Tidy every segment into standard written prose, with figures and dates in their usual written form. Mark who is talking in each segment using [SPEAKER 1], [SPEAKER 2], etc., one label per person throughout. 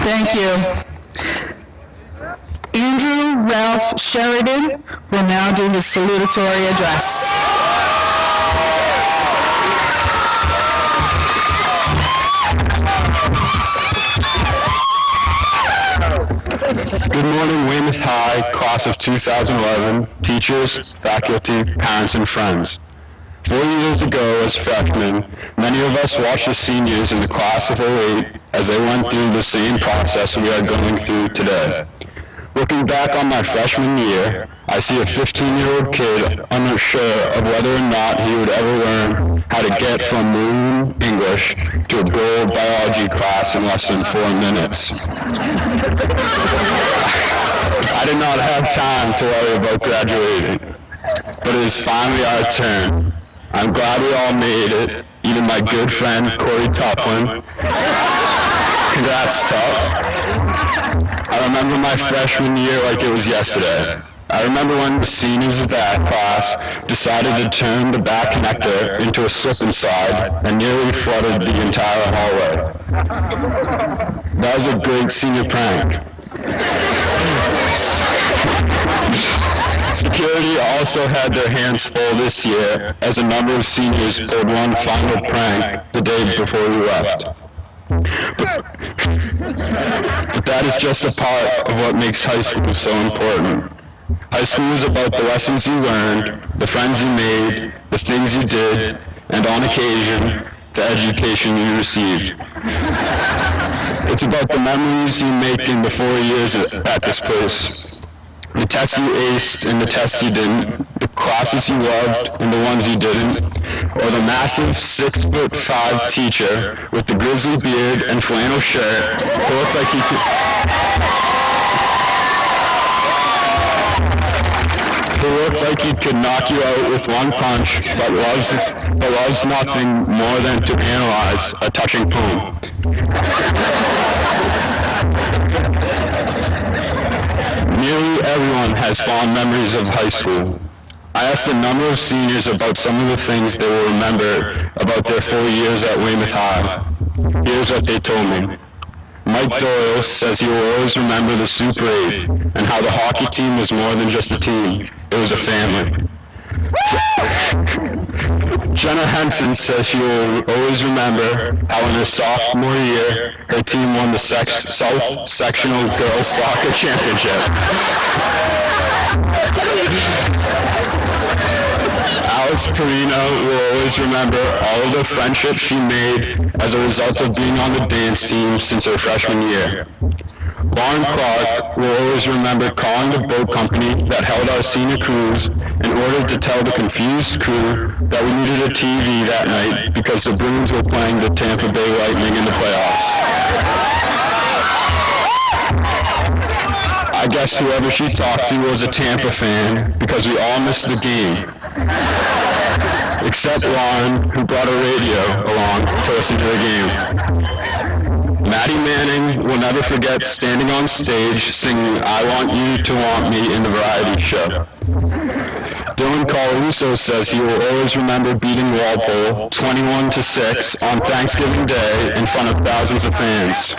[SPEAKER 1] Thank you. Andrew Ralph Sheridan will now do his salutatory address.
[SPEAKER 2] Good morning, Weymouth High, class of 2011, teachers, faculty, parents, and friends. 4 years ago, as freshmen, many of us watched the seniors in the class of '08 as they went through the same process we are going through today. Looking back on my freshman year, I see a 15-year-old kid unsure of whether or not he would ever learn how to get from maroon English to a gold biology class in less than 4 minutes. I did not have time to worry about graduating, but it is finally our turn. I'm glad we all made it, even my good friend Corey Toplin. Congrats, Top. I remember my freshman year like it was yesterday. I remember when the seniors of that class decided to turn the back connector into a slip and slide and nearly flooded the entire hallway. That was a great senior prank. Security also had their hands full this year as a number of seniors pulled one final prank the day before we left. But that is just a part of what makes high school so important. High school is about the lessons you learned, the friends you made, the things you did, and on occasion, the education you received. It's about the memories you make in the 4 years at this place. The tests you aced and the tests you didn't, the classes you loved and the ones you didn't, or the massive 6'5" teacher with the grizzly beard and flannel shirt who looked like he could... knock you out with one punch, but loves nothing more than to analyze a touching poem. Nearly everyone has fond memories of high school. I asked a number of seniors about some of the things they will remember about their 4 years at Weymouth High. Here's what they told me. Mike Doyle says he will always remember the Super 8 and how the hockey team was more than just a team, it was a family. Jenna Henson says she will always remember how in her sophomore year, her team won the South Sectional Girls Soccer Championship. Alex Perino will always remember all of the friendships she made as a result of being on the dance team since her freshman year. Lauren Clark will always remember calling the boat company that held our senior cruise in order to tell the confused crew that we needed a TV that night because the Bruins were playing the Tampa Bay Lightning in the playoffs. I guess whoever she talked to was a Tampa fan because we all missed the game. Except Lauren, who brought a radio along to listen to the game. Maddie Manning will never forget standing on stage singing I Want You to Want Me in the variety show. Dylan Colarusso says he will always remember beating Walpole 21-6 on Thanksgiving Day in front of thousands of fans.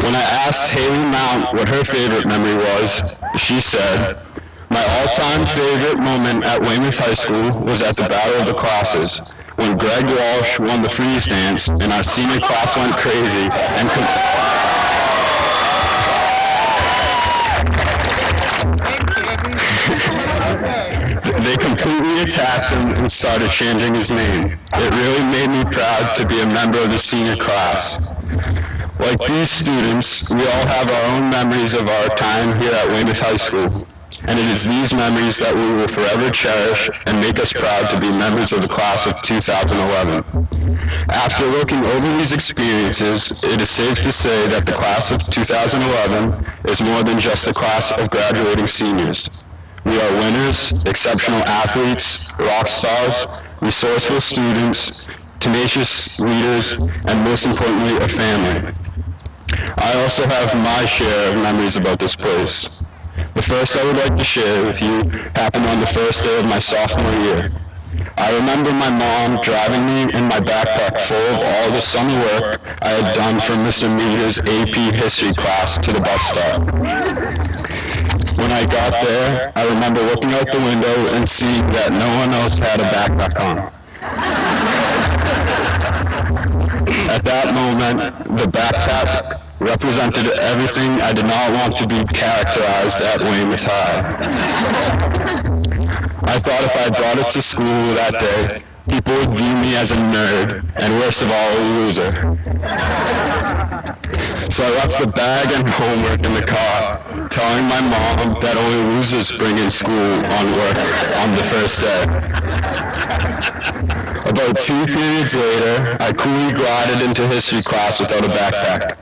[SPEAKER 2] When I asked Haley Mount what her favorite memory was, she said, "My all-time favorite moment at Weymouth High School was at the Battle of the Classes, when Greg Walsh won the freeze dance and our senior class went crazy and they completely attacked him and started chanting his name. It really made me proud to be a member of the senior class." Like these students, we all have our own memories of our time here at Weymouth High School. And it is these memories that we will forever cherish and make us proud to be members of the class of 2011. After looking over these experiences, it is safe to say that the class of 2011 is more than just a class of graduating seniors. We are winners, exceptional athletes, rock stars, resourceful students, tenacious leaders, and most importantly, a family. I also have my share of memories about this place. The first I would like to share with you happened on the first day of my sophomore year. I remember my mom driving me in my backpack full of all the summer work I had done for Mr. Meter's AP history class to the bus stop. When I got there, I remember looking out the window and seeing that no one else had a backpack on. At that moment, the backpack represented everything I did not want to be characterized at Weymouth High. I thought if I brought it to school that day, people would view me as a nerd, and worst of all, a loser. So I left the bag and homework in the car, telling my mom that only losers bring in school on work on the first day. About 2 periods later, I coolly glided into history class without a backpack.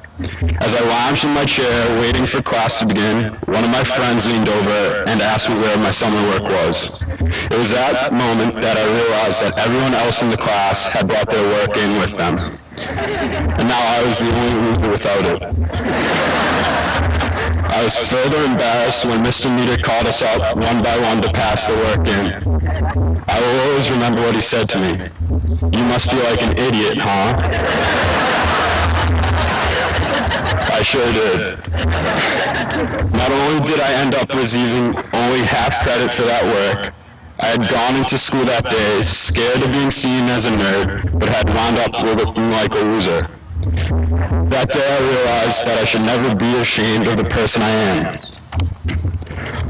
[SPEAKER 2] As I lounged in my chair waiting for class to begin, one of my friends leaned over and asked me where my summer work was. It was that moment that I realized that everyone else in the class had brought their work in with them. And now I was the only loser without it. I was further embarrassed when Mr. Meter called us up one by one to pass the work in. I will always remember what he said to me. "You must feel like an idiot, huh?" I sure did. Not only did I end up receiving only half credit for that work, I had gone into school that day scared of being seen as a nerd, but had wound up looking like a loser. That day I realized that I should never be ashamed of the person I am.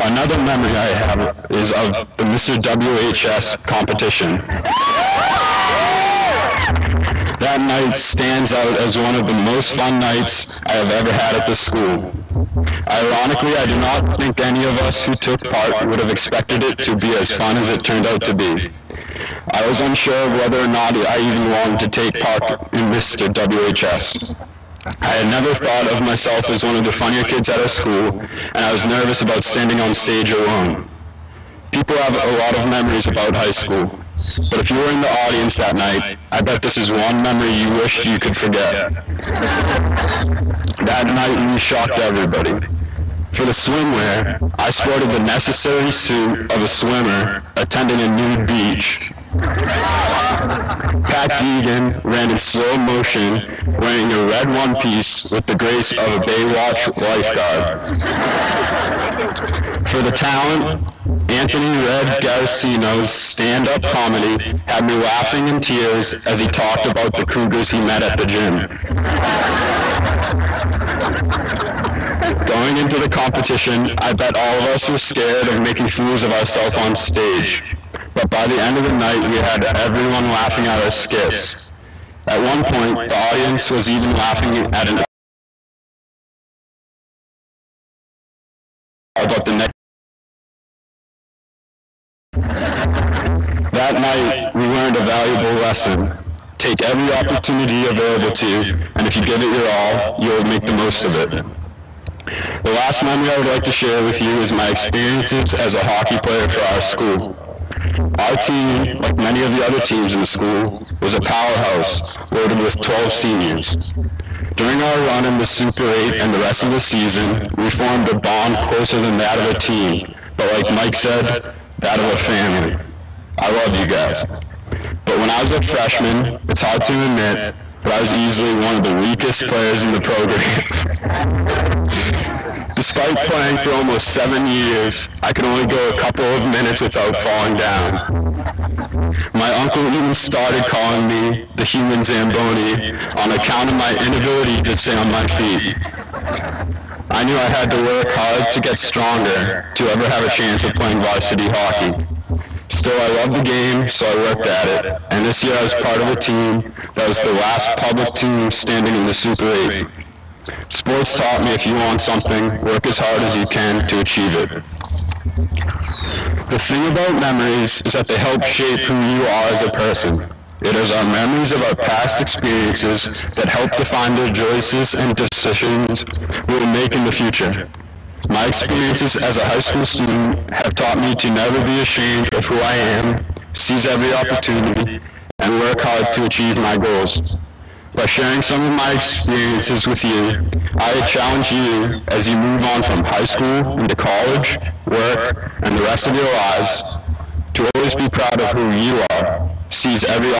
[SPEAKER 2] Another memory I have is of the Mr. WHS competition. That night stands out as one of the most fun nights I have ever had at the school. Ironically, I do not think any of us who took part would have expected it to be as fun as it turned out to be. I was unsure of whether or not I even wanted to take part in Mr. WHS. I had never thought of myself as one of the funnier kids at our school, and I was nervous about standing on stage alone. People have a lot of memories about high school, but if you were in the audience that night, I bet this is one memory you wished you could forget. That night we shocked everybody. For the swimwear, I sported the necessary suit of a swimmer attending a nude beach. Pat Deegan ran in slow motion, wearing a red one-piece with the grace of a Baywatch lifeguard. For the talent, Anthony Red Garcino's stand-up comedy had me laughing in tears as he talked about the cougars he met at the gym. Going into the competition, I bet all of us were scared of making fools of ourselves on stage. But by the end of the night, we had everyone laughing at our skits. At one point, the audience was even laughing at an about the next. That night, we learned a valuable lesson. Take every opportunity available to you, and if you give it your all, you'll make the most of it. The last memory I would like to share with you is my experiences as a hockey player for our school. Our team, like many of the other teams in the school, was a powerhouse loaded with 12 seniors. During our run in the Super 8 and the rest of the season, we formed a bond closer than that of a team, but like Mike said, that of a family. I love you guys. But when I was a freshman, it's hard to admit, but I was easily one of the weakest players in the program. Despite playing for almost 7 years, I could only go a couple of minutes without falling down. My uncle even started calling me the human Zamboni on account of my inability to stay on my feet. I knew I had to work hard to get stronger to ever have a chance of playing varsity hockey. Still, I loved the game, so I worked at it, and this year I was part of a team that was the last public team standing in the Super 8. Sports taught me if you want something, work as hard as you can to achieve it. The thing about memories is that they help shape who you are as a person. It is our memories of our past experiences that help define the choices and decisions we will make in the future. My experiences as a high school student have taught me to never be ashamed of who I am, seize every opportunity, and work hard to achieve my goals. By sharing some of my experiences with you, I challenge you as you move on from high school into college, work, and the rest of your lives to always be proud of who you are, sees every